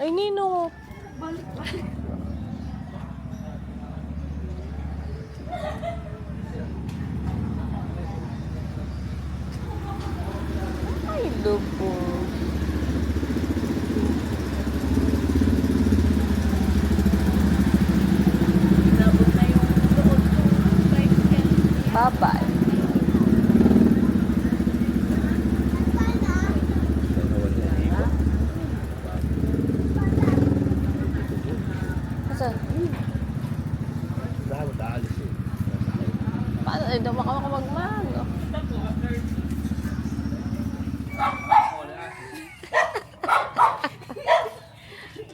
Ay, Nino. Balik, balik. Ay, lupo. Inabot na yung doon ko. Bye-bye. Saan? Dapat aalis eh. Paano? Eh, daw makamagmag.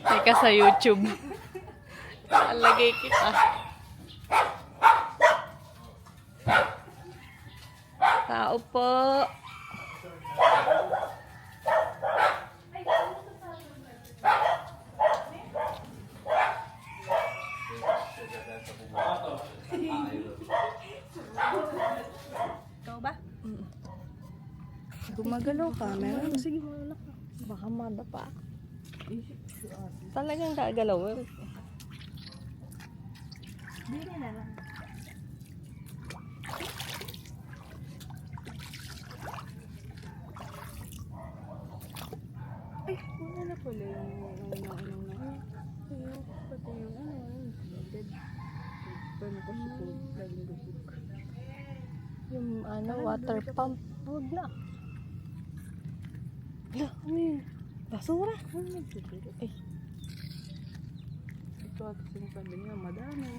Teka sa YouTube. Alagay kita. Tao po. Ikaw ba? Gumagalaw ka, meron. Sige, wala ka. Baka madapa. Talagang gagalaw. Dili na lang. Ay, wala na pala yung pati yung dead. Paano ko support? Laging busog. Yung water pump. Huwag na. Hala, ano yun? Basura. Ano nagtuturo? Ay. Ito at sinasabi niya, madami.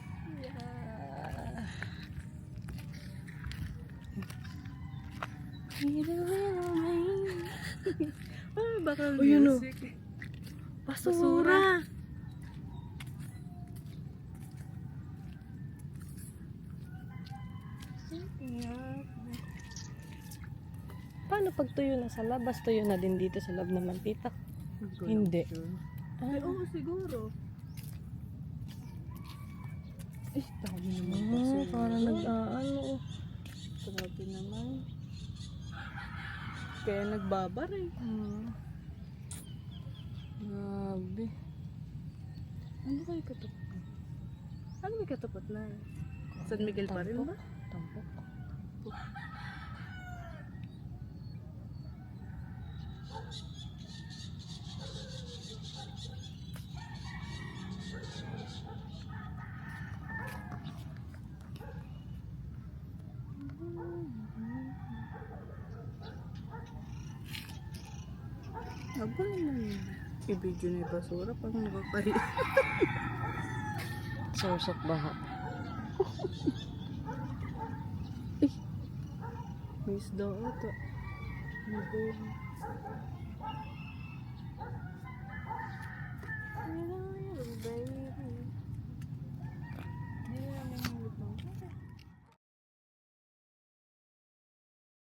Ah, baka Oh, yun, oh. music. Basura. Paano pag tuyo na sa labas, tuyo na din dito sa loob ng mantika? Hindi. Ay, oo, siguro. Ay, dami naman Parang nag-aano. Grabe naman. Kaya nagbabar eh. Grabe. Ano kayo katapat? Ano may katapat na? San Miguel pa rin ba? Tampok. Aba naman. I-video na yung basura pag nakakahiya. Susok baha. May isda ata. Baby.